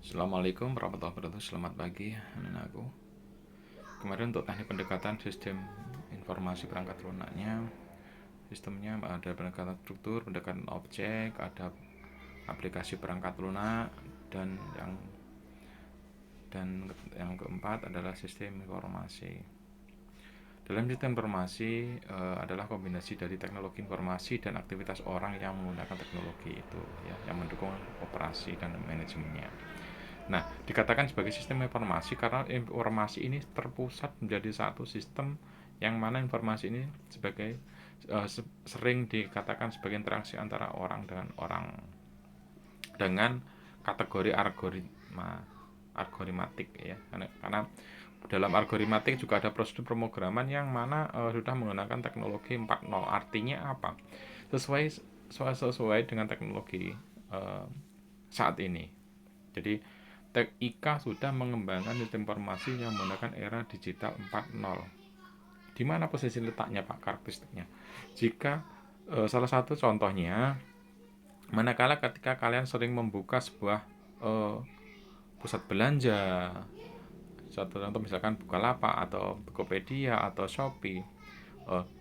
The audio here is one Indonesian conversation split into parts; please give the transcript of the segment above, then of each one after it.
Assalamualaikum warahmatullahi wabarakatuh. Selamat pagi, anak-anakku. Kemarin untuk teknik pendekatan sistem informasi perangkat lunaknya, sistemnya ada pendekatan struktur, pendekatan objek, ada aplikasi perangkat lunak, dan yang keempat adalah sistem informasi. Dalam sistem informasi adalah kombinasi dari teknologi informasi dan aktivitas orang yang menggunakan teknologi itu, ya, yang mendukung operasi dan manajemennya. Nah, dikatakan sebagai sistem informasi karena informasi ini terpusat menjadi satu sistem yang mana informasi ini sebagai sering dikatakan sebagai interaksi antara orang dengan orang dengan kategori algoritmatik, ya, karena dalam algoritmatik juga ada prosedur pemrograman yang mana sudah menggunakan teknologi 4.0. Artinya apa? Sesuai dengan teknologi saat ini. Jadi IKA sudah mengembangkan sistem informasi yang menggunakan era digital 4.0. Di mana posisi letaknya, Pak, karakteristiknya? Jika salah satu contohnya, manakala ketika kalian sering membuka sebuah pusat belanja, satu contoh misalkan Bukalapak atau Tokopedia atau Shopee,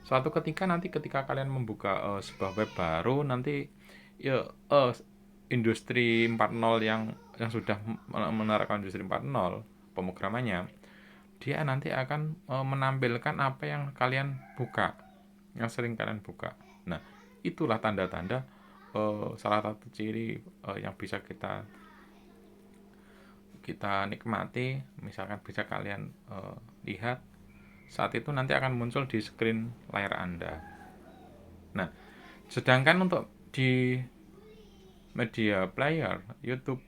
suatu ketika nanti ketika kalian membuka sebuah web baru, nanti ya industri 4.0 yang sudah menerapkan industri 4.0 pemrogramannya, dia nanti akan menampilkan apa yang kalian buka, yang sering kalian buka. Nah, itulah tanda-tanda salah satu ciri yang bisa kita nikmati, misalkan bisa kalian lihat saat itu nanti akan muncul di screen layar Anda. Nah, sedangkan untuk di media player, YouTube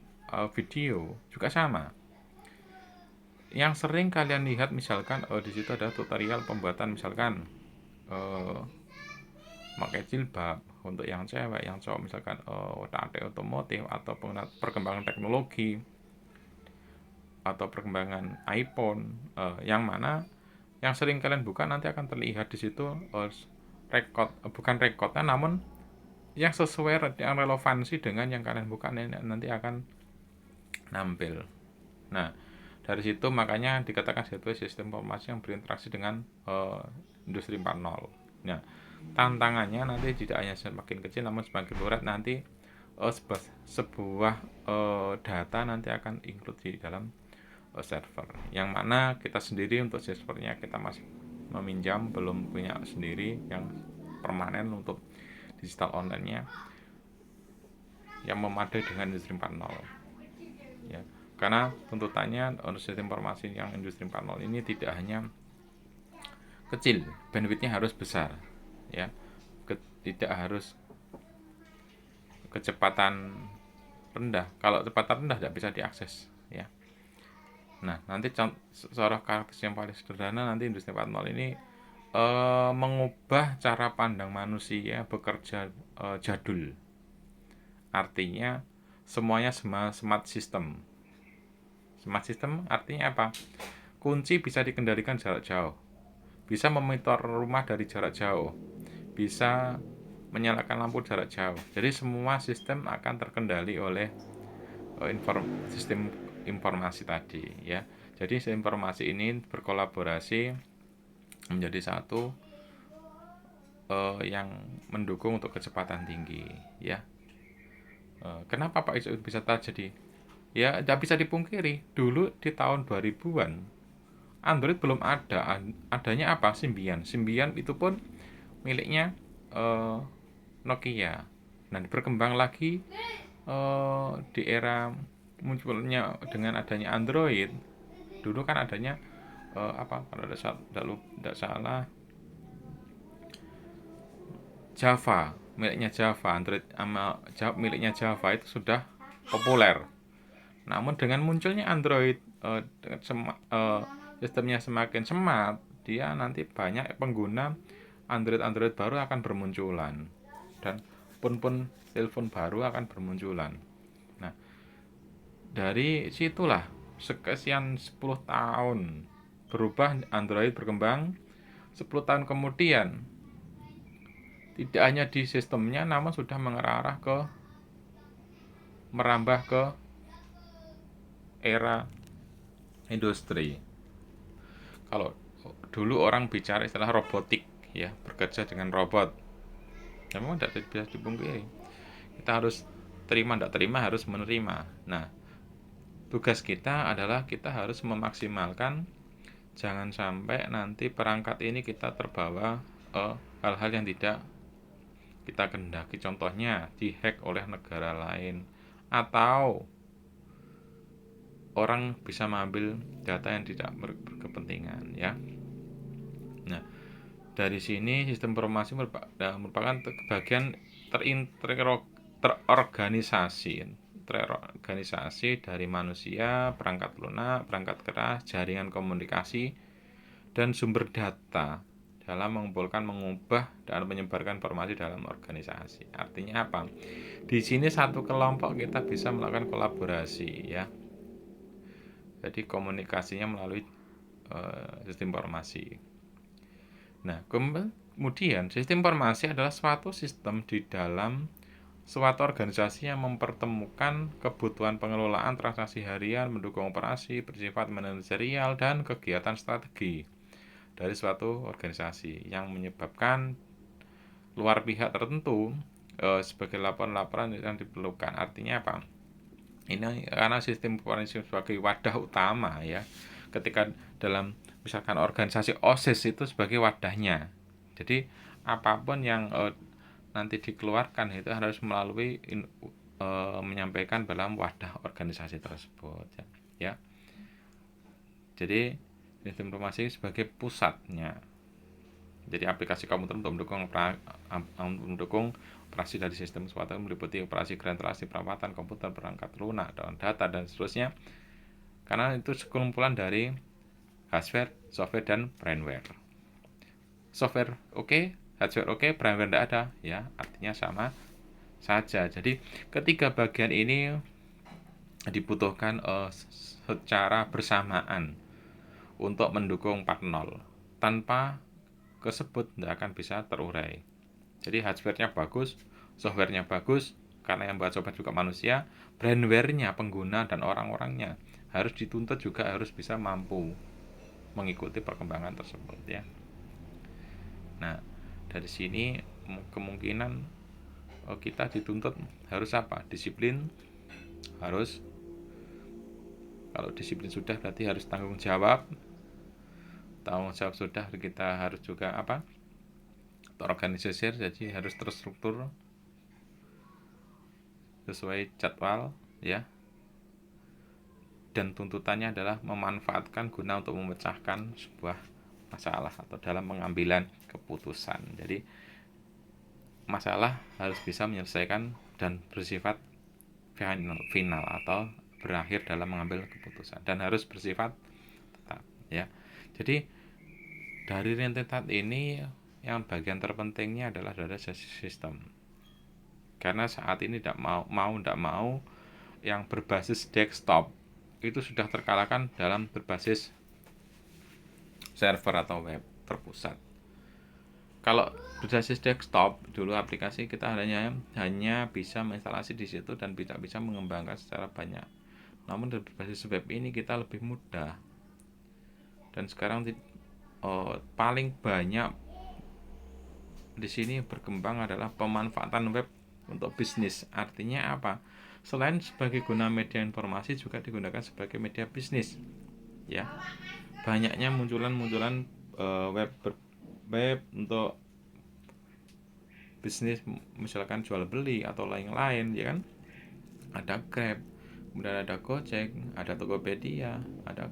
video juga sama. Yang sering kalian lihat misalkan di situ ada tutorial pembuatan misalkan pakai jilbab untuk yang cewek, yang cowok misalkan otomotif atau perkembangan teknologi atau perkembangan iPhone, yang mana yang sering kalian buka nanti akan terlihat di situ bukan rekodnya, namun yang sesuai, yang relevansi dengan yang kalian buka nanti akan nampil. Nah, dari situ makanya dikatakan sebagai sistem informasi yang berinteraksi dengan industri 4.0. Nah, tantangannya nanti tidak hanya semakin kecil namun semakin luas, nanti sebuah data nanti akan include di dalam server, yang mana kita sendiri untuk servernya kita masih meminjam, belum punya sendiri yang permanen untuk digital online-nya yang memadai dengan industri 4.0, ya. Karena tuntutannya untuk sistem informasi yang industri 4.0 ini tidak hanya kecil, bandwidthnya harus besar, ya. Tidak harus kecepatan rendah. Kalau kecepatan rendah tidak bisa diakses, ya. Nah, nanti seorang karakteristik yang paling sederhana, nanti industri 4.0 ini mengubah cara pandang manusia bekerja jadul. Artinya semuanya smart system. Smart system artinya apa? Kunci bisa dikendalikan jarak jauh, bisa memonitor rumah dari jarak jauh, bisa menyalakan lampu jarak jauh. Jadi semua sistem akan terkendali oleh sistem informasi tadi, ya. Jadi sistem informasi ini berkolaborasi menjadi satu yang mendukung untuk kecepatan tinggi, ya. Kenapa Pak itu bisa terjadi? Ya, tidak bisa dipungkiri. Dulu di tahun 2000-an Android belum ada. Adanya apa? Symbian. Symbian itu pun miliknya Nokia. Nah, berkembang lagi di era munculnya dengan adanya Android. Dulu kan adanya apa? Kalau tidak salah, Java, miliknya Java. Android sama miliknya Java itu sudah populer. Namun dengan munculnya Android, sistemnya semakin smart, dia nanti banyak pengguna Android baru akan bermunculan, dan pun telepon baru akan bermunculan. Nah, dari situlah sekian 10 tahun berubah, Android berkembang. 10 tahun kemudian tidak hanya di sistemnya namun sudah merambah ke era industri. Kalau dulu orang bicara istilah robotik, ya, bekerja dengan robot, ya memang tidak bisa dipungkiri. Kita harus terima, tidak terima, harus menerima. Nah, tugas kita adalah kita harus memaksimalkan, jangan sampai nanti perangkat ini kita terbawa hal-hal yang tidak kita kehendaki. Contohnya dihack oleh negara lain, atau orang bisa mengambil data yang tidak berkepentingan, ya. Nah, dari sini sistem informasi merupakan bagian terorganisasi dari manusia, perangkat lunak, perangkat keras, jaringan komunikasi, dan sumber data dalam mengumpulkan, mengubah, dan menyebarkan informasi dalam organisasi. Artinya apa? Di sini satu kelompok kita bisa melakukan kolaborasi, ya. Jadi komunikasinya melalui sistem informasi. Nah, kemudian sistem informasi adalah suatu sistem di dalam suatu organisasi yang mempertemukan kebutuhan pengelolaan transaksi harian, mendukung operasi, bersifat manajerial, dan kegiatan strategi dari suatu organisasi yang menyebabkan luar pihak tertentu sebagai laporan-laporan yang diperlukan. Artinya apa? Ini karena sistem informasi sebagai wadah utama, ya. Ketika dalam misalkan organisasi OSIS itu sebagai wadahnya. Jadi apapun yang nanti dikeluarkan itu harus melalui menyampaikan dalam wadah organisasi tersebut, ya. Jadi sistem informasi sebagai pusatnya. Jadi aplikasi komputer untuk mendukung operasi dari sistem suatu meliputi operasi generasi perawatan komputer, perangkat lunak, dan data, dan seterusnya. Karena itu sekumpulan dari hardware, software, dan firmware. Software oke, hardware oke, firmware tidak ada, ya, artinya sama saja. Jadi ketiga bagian ini dibutuhkan secara bersamaan untuk mendukung 4.0. Tanpa tersebut tidak akan bisa terurai. Jadi hardware-nya bagus, software-nya bagus, karena yang buat software juga manusia, firmware-nya pengguna dan orang-orangnya harus dituntut juga harus bisa mampu mengikuti perkembangan tersebut, ya. Nah, dari sini kemungkinan kita dituntut harus apa? Disiplin, harus, kalau disiplin sudah berarti harus tanggung jawab sudah, kita harus juga apa? Terorganisir, jadi harus terstruktur sesuai jadwal, ya. Dan tuntutannya adalah memanfaatkan guna untuk memecahkan sebuah masalah atau dalam pengambilan keputusan. Jadi masalah harus bisa menyelesaikan dan bersifat final atau berakhir dalam mengambil keputusan, dan harus bersifat tetap, ya. Jadi dari rentetan ini yang bagian terpentingnya adalah dari sistem. Karena saat ini tidak mau yang berbasis desktop itu sudah terkalahkan dalam berbasis server atau web terpusat. Kalau berbasis desktop dulu aplikasi kita hanya bisa menginstalasi di situ dan tidak bisa mengembangkan secara banyak. Namun dari berbasis web ini kita lebih mudah. Dan sekarang paling banyak di sini berkembang adalah pemanfaatan web untuk bisnis. Artinya apa? Selain sebagai guna media informasi juga digunakan sebagai media bisnis, ya. Banyaknya munculan web untuk bisnis, misalkan jual beli atau lain-lain, ya kan. Ada Grab, kemudian ada Gojek, ada Tokopedia, ada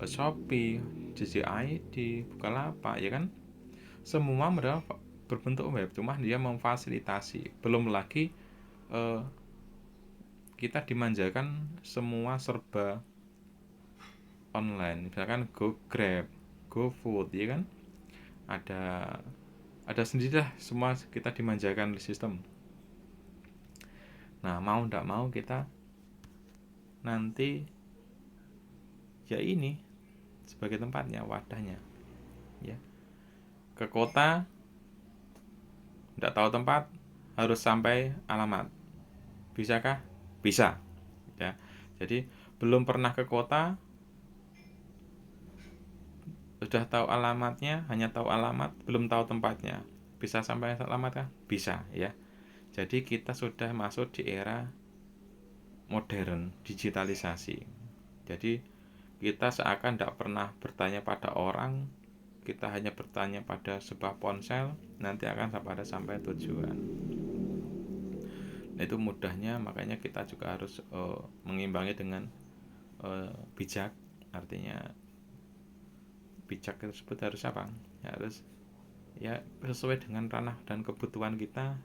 Shopee, JJID, Bukalapak, ya kan. Semua adalah berbentuk web, cuma dia memfasilitasi. Belum lagi kita dimanjakan semua serba online, misalkan Grab, GoFood, ya kan. Ada sendiri lah, semua kita dimanjakan oleh sistem. Nah, mau tidak mau kita nanti ya ini sebagai tempatnya, wadahnya, ya. Ke kota tidak tahu tempat, harus sampai alamat. Bisakah? Bisa, ya. Jadi belum pernah ke kota, sudah tahu alamatnya, hanya tahu alamat, belum tahu tempatnya. Bisa sampai alamat kah? Bisa ya. Jadi kita sudah masuk di era modern, digitalisasi. Jadi kita seakan tidak pernah bertanya pada orang, kita hanya bertanya pada sebuah ponsel, nanti akan sampai tujuan. Nah, itu mudahnya, makanya kita juga harus mengimbangi dengan bijak. Artinya bijak tersebut harus apa? Harus ya sesuai dengan ranah dan kebutuhan kita.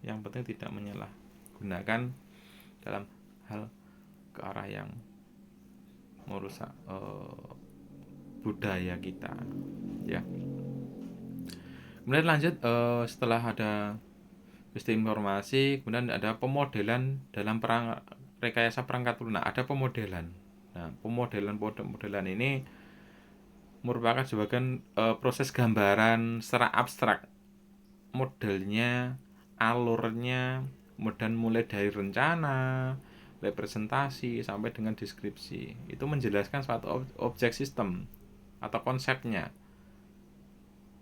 Yang penting tidak menyalahgunakan dalam hal ke arah yang merusak budaya kita, ya. Kemudian lanjut, setelah ada sistem informasi, kemudian ada pemodelan dalam rekayasa perangkat lunak. Ada pemodelan. Nah, pemodelan ini merupakan sebagian proses gambaran secara abstrak, modelnya, alurnya, kemudian mulai dari rencana, representasi sampai dengan deskripsi. Itu menjelaskan suatu objek sistem atau konsepnya.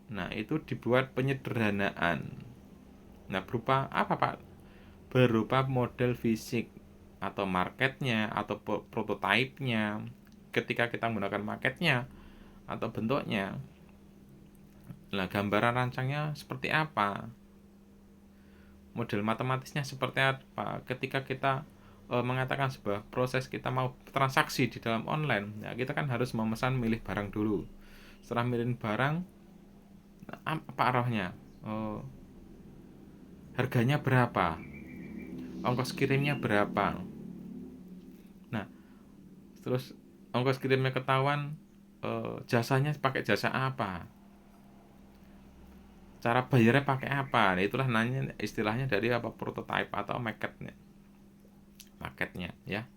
Nah, itu dibuat penyederhanaan. Nah, berupa apa, Pak? Berupa model fisik atau marketnya atau prototipenya. Ketika kita menggunakan marketnya atau bentuknya, nah gambaran rancangnya seperti apa? Model matematisnya seperti apa? Ketika kita mengatakan sebuah proses kita mau transaksi di dalam online, ya kita kan harus memesan, milih barang dulu. Setelah milih barang, apa arahnya? Harganya berapa? Ongkos kirimnya berapa? Nah, terus ongkos kirimnya ketahuan, jasanya pakai jasa apa? Cara bayarnya pakai apa? Nah, itulah nanya istilahnya dari apa, prototype atau marketnya ya.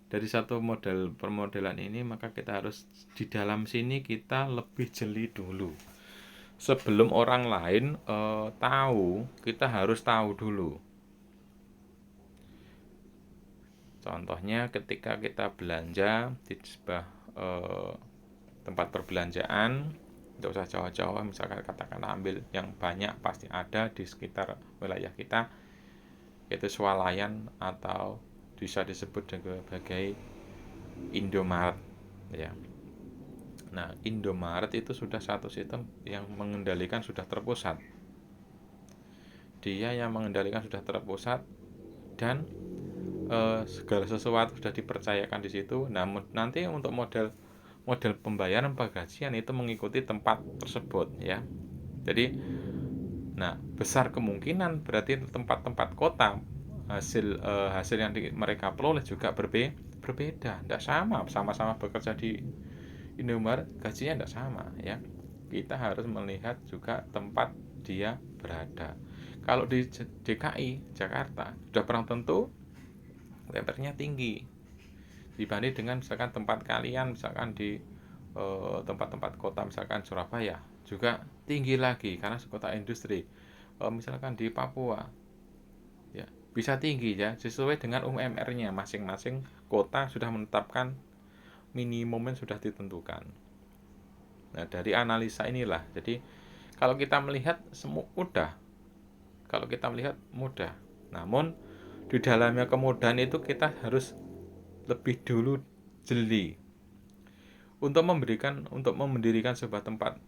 Dari satu model permodelan ini, maka kita harus di dalam sini kita lebih jeli dulu. Sebelum orang lain tahu, kita harus tahu dulu. Contohnya ketika kita belanja di sebuah tempat perbelanjaan, tidak usah jauh-jauh, misalkan katakan ambil yang banyak pasti ada di sekitar wilayah kita, yaitu swalayan atau bisa disebut sebagai Indomaret ya. Nah, Indomaret itu sudah satu sistem yang mengendalikan sudah terpusat. Dia yang mengendalikan sudah terpusat, dan segala sesuatu sudah dipercayakan di situ. Namun nanti untuk model pembayaran penggajian itu mengikuti tempat tersebut ya. Jadi, nah besar kemungkinan berarti tempat-tempat kota hasil yang mereka peroleh juga berbeda, tidak sama. Sama-sama bekerja di Indomaret, gajinya tidak sama ya. Kita harus melihat juga tempat dia berada. Kalau di DKI Jakarta sudah perang tentu UMR-nya tinggi dibanding dengan misalkan tempat kalian, misalkan di tempat-tempat kota misalkan Surabaya juga tinggi lagi karena kota industri. Misalkan di Papua ya bisa tinggi ya, sesuai dengan UMR-nya. Masing-masing kota sudah menetapkan minimum yang sudah ditentukan. Nah, dari analisa inilah, jadi kalau kita melihat semua mudah, namun di dalamnya kemudahan itu kita harus lebih dulu jeli untuk mendirikan sebuah tempat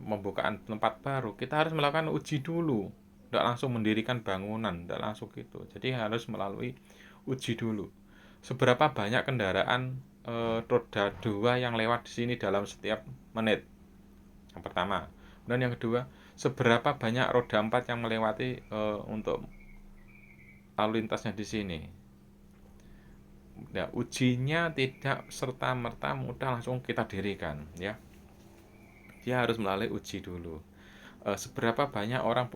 pembukaan tempat baru. Kita harus melakukan uji dulu, tidak langsung mendirikan bangunan, tidak langsung gitu. Jadi harus melalui uji dulu. Seberapa banyak kendaraan roda 2 yang lewat di sini dalam setiap menit? Yang pertama. Dan yang kedua, seberapa banyak roda 4 yang melewati untuk lalu lintasnya di sini? Ya, ujinya tidak serta-merta mudah langsung kita dirikan ya. Dia harus melalui uji dulu. Seberapa banyak orang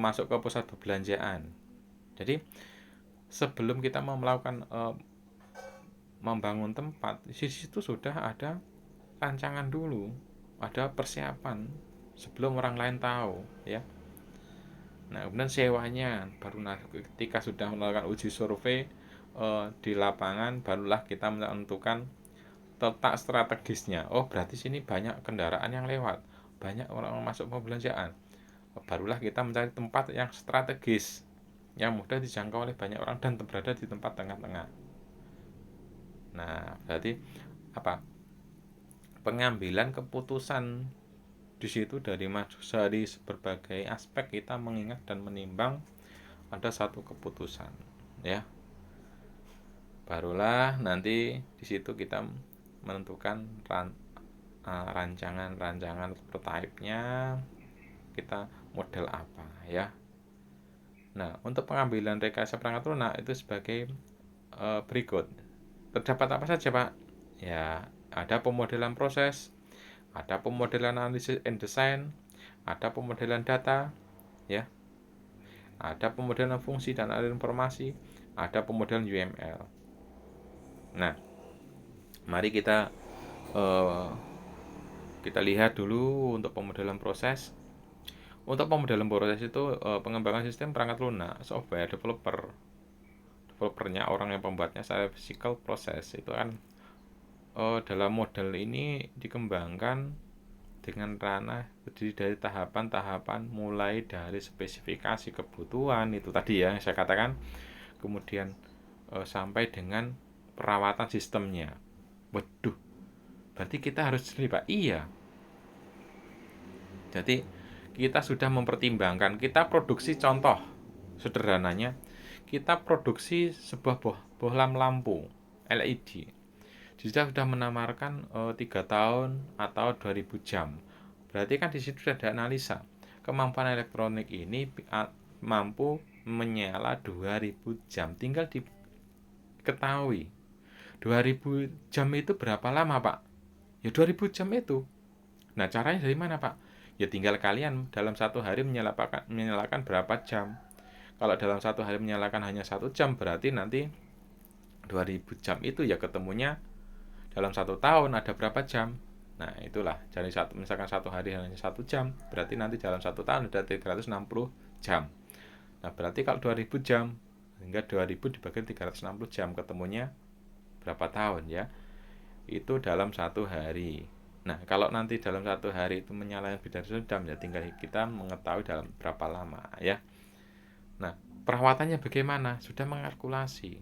masuk ke pusat perbelanjaan. Jadi sebelum kita mau melakukan membangun tempat, di situ sudah ada rancangan dulu, ada persiapan sebelum orang lain tahu ya. Nah, kemudian sewanya baru ketika sudah melakukan uji survei, di lapangan barulah kita menentukan letak strategisnya. Oh, berarti sini banyak kendaraan yang lewat, banyak orang masuk pembelanjaan. Barulah kita mencari tempat yang strategis, yang mudah dijangkau oleh banyak orang dan berada di tempat tengah-tengah. Nah, berarti apa? Pengambilan keputusan di situ dari berbagai aspek kita mengingat dan menimbang ada satu keputusan, ya. Barulah nanti di situ kita menentukan rancangan prototipe-nya, kita model apa, ya. Nah, untuk pengambilan rekayasa perangkat lunak itu sebagai berikut. Terdapat apa saja, Pak? Ya, ada pemodelan proses, ada pemodelan analisis and design, ada pemodelan data, ya, ada pemodelan fungsi dan aliran informasi, ada pemodelan UML. Nah, mari kita lihat dulu untuk pemodelan proses. Untuk pemodelan proses itu pengembangan sistem perangkat lunak, software developernya, orang yang pembuatnya, saya physical process itu kan dalam model ini dikembangkan dengan ranah terdiri dari tahapan-tahapan mulai dari spesifikasi kebutuhan itu tadi ya yang saya katakan, kemudian sampai dengan perawatan sistemnya. Waduh, berarti kita harus Pak. Iya. Jadi kita sudah mempertimbangkan, kita produksi, contoh sederhananya, kita produksi sebuah bohlam lampu LED. Kita sudah menawarkan 3 tahun atau 2000 jam. Berarti kan di situ sudah ada analisa. Kemampuan elektronik ini mampu menyala 2000 jam. Tinggal diketahui 2000 jam itu berapa lama, Pak? Ya 2000 jam itu. Nah, caranya dari mana, Pak? Ya tinggal kalian dalam satu hari menyalakan berapa jam. Kalau dalam satu hari menyalakan hanya 1 jam, berarti nanti 2000 jam itu ya ketemunya dalam 1 tahun ada berapa jam. Nah, itulah. Jadi misalkan satu hari hanya 1 jam, berarti nanti dalam 1 tahun ada 360 jam. Nah, berarti kalau 2000 jam, hingga 2000 dibagi 360 jam, ketemunya berapa tahun ya? Itu dalam satu hari. Nah, kalau nanti dalam satu hari itu menyala lebih dari 1 jam, ya tinggal kita mengetahui dalam berapa lama ya. Nah, perawatannya bagaimana? Sudah mengalkulasi.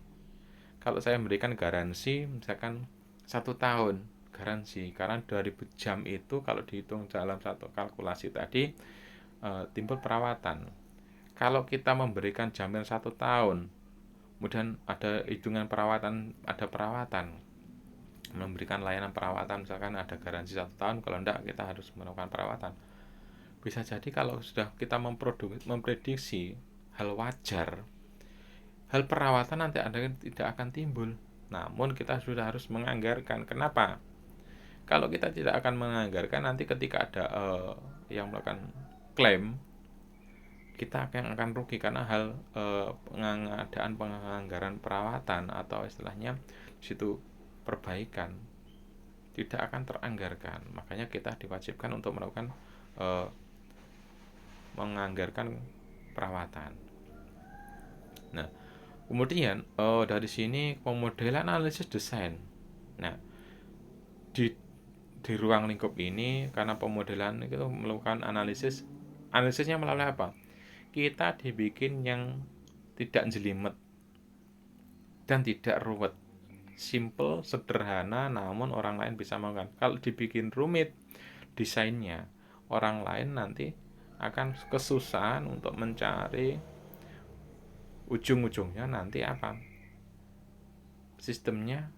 Kalau saya memberikan garansi, misalkan 1 tahun garansi, karena 2000 jam itu kalau dihitung dalam satu kalkulasi tadi timbul perawatan. Kalau kita memberikan jaminan 1 tahun, kemudian ada hitungan perawatan, ada perawatan, memberikan layanan perawatan, misalkan ada garansi 1 tahun, kalau enggak kita harus melakukan perawatan. Bisa jadi kalau sudah kita memprediksi hal wajar, hal perawatan nanti tidak akan timbul. Namun kita sudah harus menganggarkan. Kenapa? Kalau kita tidak akan menganggarkan, nanti ketika ada yang melakukan klaim, kita akan rugi karena hal pengadaan penganggaran perawatan atau istilahnya situ perbaikan tidak akan teranggarkan. Makanya kita diwajibkan untuk melakukan menganggarkan perawatan. Nah, kemudian dari sini pemodelan analisis desain. Nah, di ruang lingkup ini karena pemodelan itu melakukan analisisnya melalui apa? Kita dibikin yang tidak jelimet dan tidak ruwet, simple, sederhana, namun orang lain bisa melakukan. Kalau dibikin rumit desainnya, orang lain nanti akan kesusahan untuk mencari ujung-ujungnya nanti apa? Sistemnya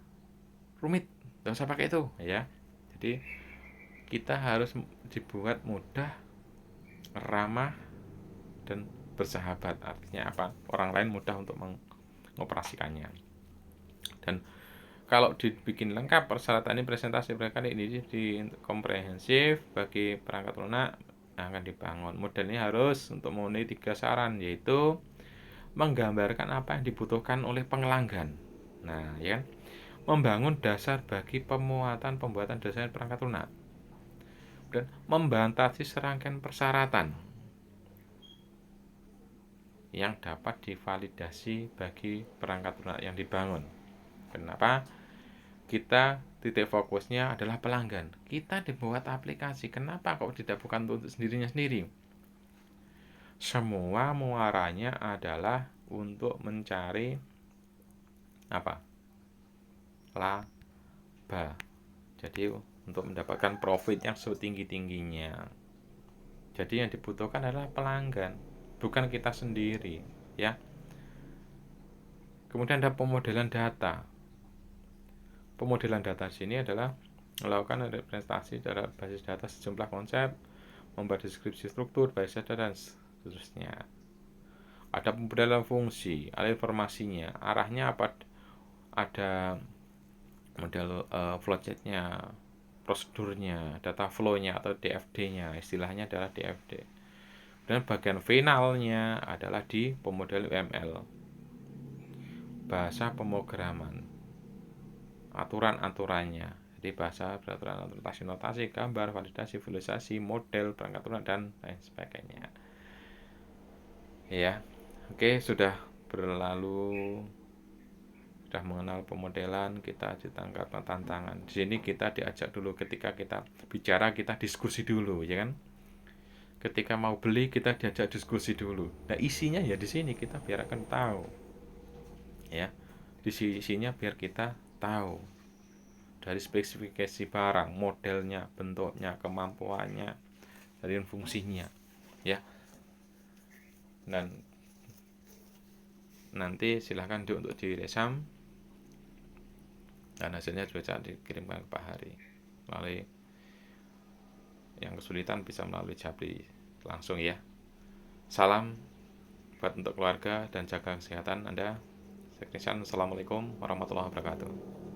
rumit, nggak usah pakai itu ya. Jadi kita harus dibuat mudah, ramah, dan bersahabat. Artinya apa? Orang lain mudah untuk mengoperasikannya. Dan kalau dibikin lengkap persyaratan ini, presentasi kali ini di komprehensif bagi perangkat lunak yang akan dibangun. Model ini harus untuk memenuhi 3 saran, yaitu menggambarkan apa yang dibutuhkan oleh pelanggan. Nah, ya kan? Membangun dasar bagi pembuatan desain perangkat lunak. Dan membatasi serangkaian persyaratan. yang dapat divalidasi bagi perangkat lunak yang dibangun. Kenapa? Kita titik fokusnya adalah pelanggan. Kita dibuat aplikasi. Kenapa kok tidak bukan untuk sendirinya sendiri? Semua muaranya adalah untuk mencari apa? Laba. Jadi untuk mendapatkan profit yang setinggi-tingginya. Jadi yang dibutuhkan adalah pelanggan, bukan kita sendiri, ya. Kemudian ada pemodelan data. Pemodelan data di sini adalah melakukan representasi dari basis data sejumlah konsep, membuat deskripsi struktur, basis data, dan seterusnya. Ada pemodelan fungsi, ada informasinya, arahnya apa, ada model flowchart-nya, prosedurnya, data flow-nya atau DFD-nya, istilahnya adalah DFD. Dan bagian finalnya adalah di pemodel UML, bahasa pemrograman, aturan-aturannya. Jadi bahasa peraturan, notasi, gambar, validasi, visualisasi, model, perangkat lunak, dan lain sebagainya. Ya, oke, sudah berlalu, sudah mengenal pemodelan, kita ditangkap tantangan. Di sini kita diajak dulu, ketika kita bicara kita diskusi dulu, ya kan? Ketika mau beli kita diajak diskusi dulu. Nah, isinya ya di sini kita biar akan tahu. Ya. Di isinya biar kita tahu dari spesifikasi barang, modelnya, bentuknya, kemampuannya, dan fungsinya, ya. Dan nanti silahkan untuk diresam dan hasilnya juga dikirimkan ke Pak Hari melalui, yang kesulitan bisa melalui Japli langsung, ya. Salam buat untuk keluarga dan jaga kesehatan Anda. Sekian, assalamualaikum warahmatullahi wabarakatuh.